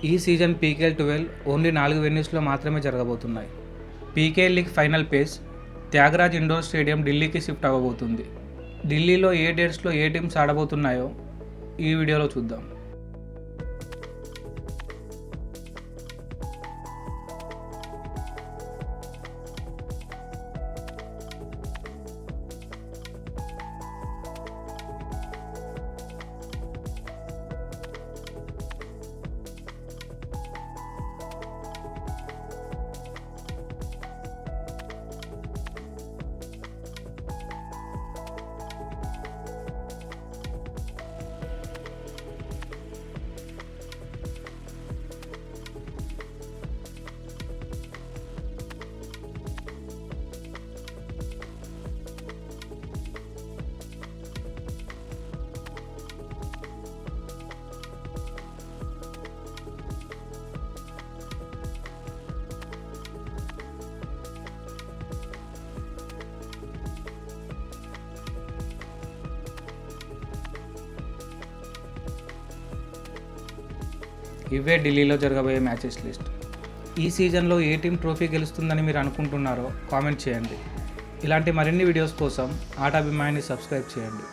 ఈ season PKL 12 only 4 వెన్యూస్లో మాత్రమే జరగబోతున్నాయి. పీకేఎల్ లీగ్ ఫైనల్ పేస్ త్యాగరాజ్ ఇండోర్ స్టేడియం ఢిల్లీకి షిఫ్ట్ అవ్వబోతుంది. ఢిల్లీలో ఏ డేట్స్లో ఏ టీమ్స్ ఆడబోతున్నాయో ఈ వీడియోలో చూద్దాం. ఇవే ఢిల్లీలో జరగబోయే మ్యాచెస్ లిస్ట్. ఈ సీజన్లో ఏ టీం ట్రోఫీ గెలుస్తుందని మీరు అనుకుంటున్నారో కామెంట్ చేయండి. ఇలాంటి మరిన్ని వీడియోస్ కోసం ఆటాభిమానిని సబ్స్క్రైబ్ చేయండి.